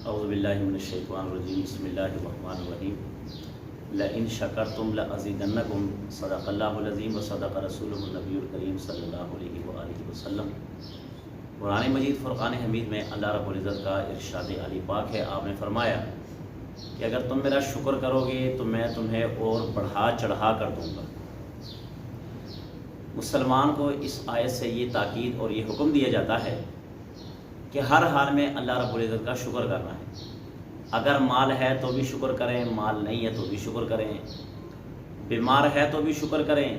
اعوذ باللہ من الشیطان الرجیم بسم اللہ الرحمن الرحیم لئن شکرتم لازیدنکم صدق اللہ العظیم و صدق رسولہ النبی الکریم صلی اللہ علیہ وآلہ وسلم۔ قرآن مجید فرقان حمید میں اللہ رب العزت کا ارشاد علی پاک ہے، آپ نے فرمایا کہ اگر تم میرا شکر کرو گے تو میں تمہیں اور بڑھا چڑھا کر دوں گا۔ مسلمان کو اس آیت سے یہ تاکید اور یہ حکم دیا جاتا ہے کہ ہر حال میں اللہ رب العزت کا شکر کرنا ہے۔ اگر مال ہے تو بھی شکر کریں، مال نہیں ہے تو بھی شکر کریں، بیمار ہے تو بھی شکر کریں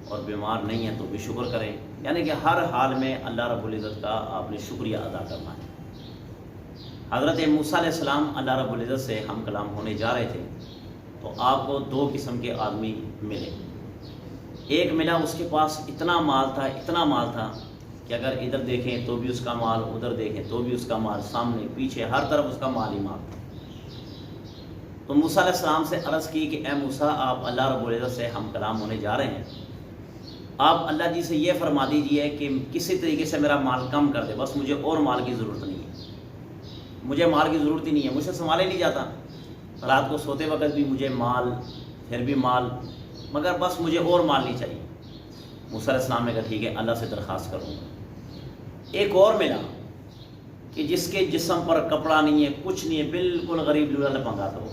اور بیمار نہیں ہے تو بھی شکر کریں، یعنی کہ ہر حال میں اللہ رب العزت کا آپ نے شکریہ ادا کرنا ہے۔ حضرت موسیٰ علیہ السلام اللہ رب العزت سے ہم کلام ہونے جا رہے تھے تو آپ کو دو قسم کے آدمی ملے۔ ایک ملا، اس کے پاس اتنا مال تھا کہ اگر ادھر دیکھیں تو بھی اس کا مال، ادھر دیکھیں تو بھی اس کا مال، سامنے پیچھے ہر طرف اس کا مال ہی مال تھا۔ تو موسیٰ علیہ السلام سے عرض کی کہ اے موسیٰ، آپ اللہ رب العزت سے ہم کلام ہونے جا رہے ہیں، آپ اللہ جی سے یہ فرما دیجئے کہ کسی طریقے سے میرا مال کم کر دے، بس مجھے اور مال کی ضرورت نہیں ہے، مجھے مال کی ضرورت ہی نہیں ہے، مجھ سے سنبھالے نہیں جاتا، رات کو سوتے وقت بھی مجھے مال، پھر بھی مال، مگر بس مجھے اور مال نہیں چاہیے۔ موسیٰ علیہ السلام نے کہا ٹھیک ہے، اللہ سے درخواست کروں گا۔ ایک اور ملا کہ جس کے جسم پر کپڑا نہیں ہے، کچھ نہیں ہے، بالکل غریب لولا لپنگا تھا وہ،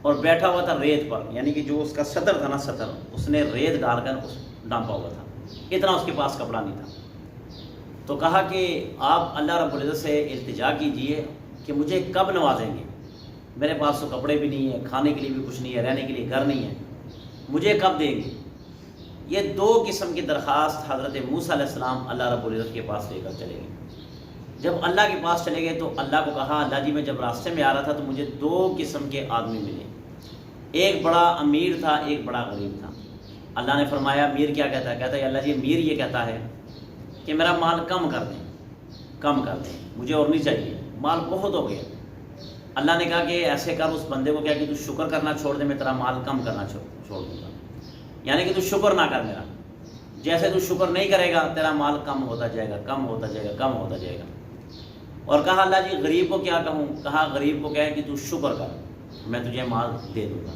اور بیٹھا ہوا تھا ریت پر، یعنی کہ جو اس کا سطر تھا نا، سطر اس نے ریت ڈال کر ڈانپا ہوا تھا، اتنا اس کے پاس کپڑا نہیں تھا۔ تو کہا کہ آپ اللہ رب العزت سے التجا کیجئے کہ مجھے کب نوازیں گے، میرے پاس تو کپڑے بھی نہیں ہیں، کھانے کے لیے بھی کچھ نہیں ہے، رہنے کے لیے گھر نہیں ہے، مجھے کب دیں گے۔ یہ دو قسم کی درخواست حضرت موسیٰ علیہ السلام اللہ رب العزت کے پاس لے کر چلے گئے۔ جب اللہ کے پاس چلے گئے تو اللہ کو کہا، اللہ جی میں جب راستے میں آ رہا تھا تو مجھے دو قسم کے آدمی ملے، ایک بڑا امیر تھا، ایک بڑا غریب تھا۔ اللہ نے فرمایا امیر کیا کہتا ہے؟ کہتا ہے اللہ جی امیر یہ کہتا ہے کہ میرا مال کم کر دیں، مجھے اور نہیں چاہیے، مال بہت ہو گیا۔ اللہ نے کہا کہ ایسے کر اس بندے کو کیا کہ تو شکر کرنا چھوڑ دے، میں تیرا مال کم کرنا چھوڑ دوں گا، یعنی کہ تو شکر نہ کر میرا، جیسے تو شکر نہیں کرے گا تیرا مال کم ہوتا جائے گا، کم ہوتا جائے گا، کم ہوتا جائے گا۔ اور کہا اللہ جی غریب کو کیا کہوں؟ کہا غریب کو کہے کہ تو شکر کر، میں تجھے مال دے دوں گا۔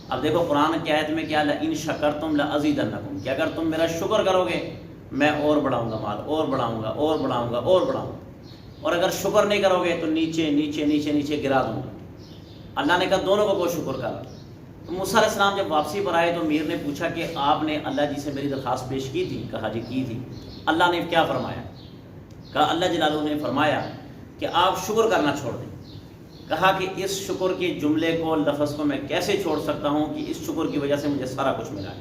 اب دیکھو قرآن کی آیت میں کیا، لئن شکرتم لازیدنکم، کہ اگر تم میرا شکر کرو گے میں اور بڑھاؤں گا مال، اور بڑھاؤں گا، اور بڑھاؤں گا، اور بڑھاؤں گا، اور اگر شکر نہیں کرو گے تو نیچے نیچے نیچے نیچے گرا دوں گا۔ اللہ نے کہا دونوں کو شکر کر۔ تو موسیٰ علیہ السلام جب واپسی پر آئے تو امیر نے پوچھا کہ آپ نے اللہ جی سے میری درخواست پیش کی تھی؟ کہا جی کی تھی۔ اللہ نے کیا فرمایا؟ کہا اللہ جلالہ نے فرمایا کہ آپ شکر کرنا چھوڑ دیں۔ کہا کہ اس شکر کے جملے کو، لفظ کو میں کیسے چھوڑ سکتا ہوں کہ اس شکر کی وجہ سے مجھے سارا کچھ ملا ہے،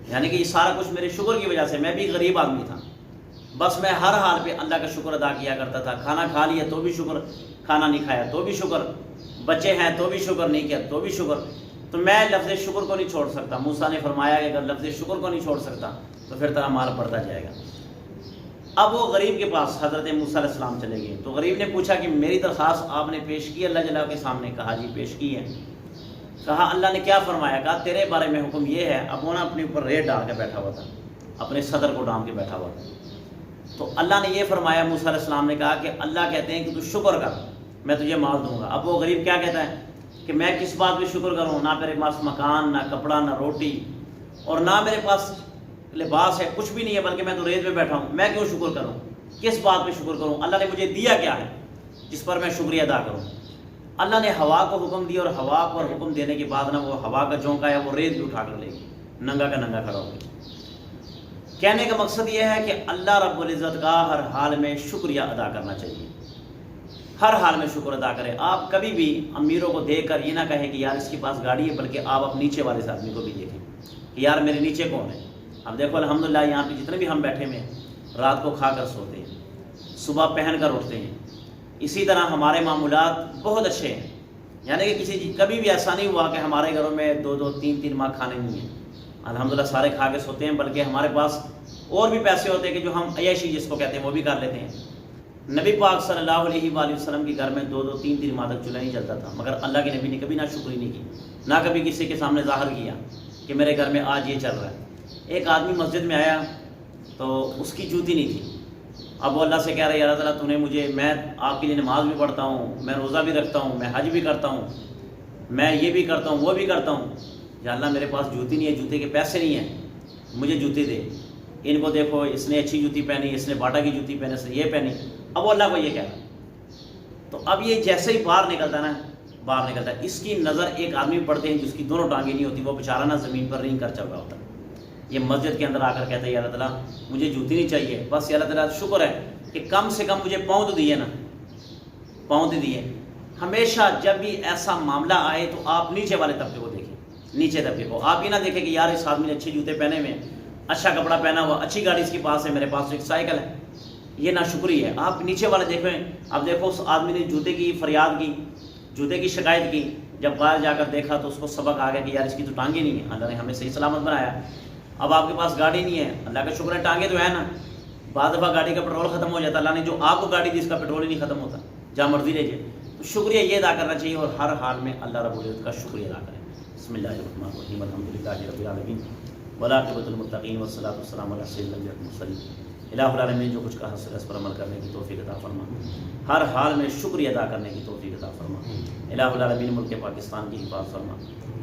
یعنی کہ یہ سارا کچھ میرے شکر کی وجہ سے، میں بھی غریب آدمی تھا، بس میں ہر حال پہ اللہ کا شکر ادا کیا کرتا تھا، کھانا کھا لیا تو بھی شکر، کھانا نہیں کھایا تو بھی شکر، بچے ہیں تو بھی شکر، نہیں کیا تو بھی شکر، تو میں لفظ شکر کو نہیں چھوڑ سکتا۔ موسیٰ نے فرمایا کہ اگر لفظ شکر کو نہیں چھوڑ سکتا تو پھر تیرا مال بڑھتا جائے گا۔ اب وہ غریب کے پاس حضرت موسیٰ علیہ السلام چلے گئے تو غریب نے پوچھا کہ میری درخواست آپ نے پیش کی اللہ جل کے سامنے؟ کہا جی پیش کی ہے۔ کہا اللہ نے کیا فرمایا؟ کہا تیرے بارے میں حکم یہ ہے۔ اب وہ نا اپنے اوپر ریت ڈال کے بیٹھا ہوا تھا، اپنے صدر کو ڈال کے بیٹھا ہوا تھا۔ تو اللہ نے یہ فرمایا، موسیٰ علیہ السلام نے کہا کہ اللہ کہتے ہیں کہ تو شکر کر، میں تجھے مال دوں گا۔ اب وہ غریب کیا کہتا ہے کہ میں کس بات پہ شکر کروں؟ نہ میرے پاس مکان، نہ کپڑا، نہ روٹی، اور نہ میرے پاس لباس ہے، کچھ بھی نہیں ہے، بلکہ میں تو ریت پہ بیٹھا ہوں، میں کیوں شکر کروں؟ کس بات پہ شکر کروں؟ اللہ نے مجھے دیا کیا ہے جس پر میں شکریہ ادا کروں؟ اللہ نے ہوا کو حکم دیا، اور ہوا کو حکم دینے کے بعد نا وہ ہوا کا جھونکا ہے وہ ریت بھی اٹھا کر لے گی، ننگا کا ننگا کھڑا ہو گیا۔ کہنے کا مقصد یہ ہے کہ اللہ رب العزت کا ہر حال میں شکریہ ادا کرنا چاہیے، ہر حال میں شکر ادا کریں۔ آپ کبھی بھی امیروں کو دیکھ کر یہ نہ کہیں کہ یار اس کے پاس گاڑی ہے، بلکہ آپ اپنے نیچے والے آدمی کو بھی دیکھیں کہ یار میرے نیچے کون ہے۔ اب دیکھو الحمدللہ یہاں پہ جتنے بھی ہم بیٹھے ہوئے ہیں، رات کو کھا کر سوتے ہیں، صبح پہن کر اٹھتے ہیں، اسی طرح ہمارے معمولات بہت اچھے ہیں، یعنی کہ کبھی بھی ایسا نہیں ہوا کہ ہمارے گھروں میں 2-2 3-3 ماہ کھانے نہیں ہیں، الحمدللہ سارے کھا کے سوتے ہیں، بلکہ ہمارے پاس اور بھی پیسے ہوتے ہیں کہ جو ہم عیاشی جس کو کہتے ہیں وہ بھی کر لیتے ہیں۔ نبی پاک صلی اللہ علیہ وآلہ وسلم کے گھر میں 2-2 3-3 ماہ تک چولہا نہیں جلتا تھا، مگر اللہ کے نبی نے کبھی نہ شکری نہیں کی، نہ کبھی کسی کے سامنے ظاہر کیا کہ میرے گھر میں آج یہ چل رہا ہے۔ ایک آدمی مسجد میں آیا تو اس کی جوتی نہیں تھی، اب وہ اللہ سے کہہ رہا ہے یا اللہ تعالیٰ تو نے مجھے، میں آپ کے لیے نماز بھی پڑھتا ہوں، میں روزہ بھی رکھتا ہوں، میں حج بھی کرتا ہوں، میں یہ بھی کرتا ہوں وہ بھی کرتا ہوں، یا اللہ میرے پاس جوتی نہیں ہے، جوتے کے پیسے نہیں ہیں، مجھے جوتے دے، ان کو دیکھو اس نے اچھی جوتی پہنی، اس نے باٹا کی جوتی پہنی، اس نے یہ پہنی. اب وہ اللہ کو یہ کہہ رہا ہے. تو اب یہ جیسے ہی باہر نکلتا ہے نا، باہر نکلتا ہے، اس کی نظر ایک آدمی پڑھتے ہیں جس کی دونوں ٹانگیں نہیں ہوتی، وہ بیچارہ نا زمین پر رینگ کر چل رہا ہوتا ہے. یہ مسجد کے اندر آ کر کہتا ہے یا اللہ تعالیٰ مجھے جوتی نہیں چاہیے، بس یا اللہ تعالیٰ شکر ہے کہ کم سے کم مجھے پاؤں تو دیے نا، پاؤں تو دیے. ہمیشہ جب بھی ایسا معاملہ آئے تو آپ نیچے والے طبقے کو دیکھیں، نیچے طبقے کو. آپ یہ نہ دیکھیں کہ یار اس آدمی نے اچھے جوتے پہنے ہوئے ہیں، اچھا کپڑا پہنا ہوا، اچھی گاڑی اس کے پاس ہے، میرے پاس ایک سائیکل ہے. یہ ناشکری ہے. آپ نیچے والے دیکھیں. اب دیکھو اس آدمی نے جوتے کی فریاد کی، جوتے کی شکایت کی، جب باہر جا کر دیکھا تو اس کو سبق آ گیا کہ یار اس کی تو ٹانگیں نہیں ہیں، اللہ نے ہمیں صحیح سلامت بنایا. اب آپ کے پاس گاڑی نہیں ہے، اللہ کا شکر ہے ٹانگیں تو ہے نا. بعض دفعہ گاڑی کا پیٹرول ختم ہو جاتا، اللہ نے جو آپ کو گاڑی دی اس کا پیٹرول ہی نہیں ختم ہوتا، جہاں مرضی لے جائے. تو شکریہ یہ ادا کرنا چاہیے اور ہر حال میں اللہ رب العزت کا شکریہ ادا کریں. بسم اللہ الرحمن الرحیم، الحمد للہ رب العالمین، والعاقبۃ للمتقین، والصلاۃ والسلام علی سید الانبیاء والمرسلین. الہ العالمین جو کچھ کہا اس پر عمل کرنے کی توفیق عطا فرما، ہر حال میں شکریہ ادا کرنے کی توفیق عطا فرما. الہ العالمین ملک پاکستان کی حفاظت فرما،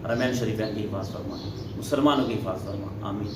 حرمین شریفین کی حفاظت فرما، مسلمانوں کی حفاظت فرما. آمین.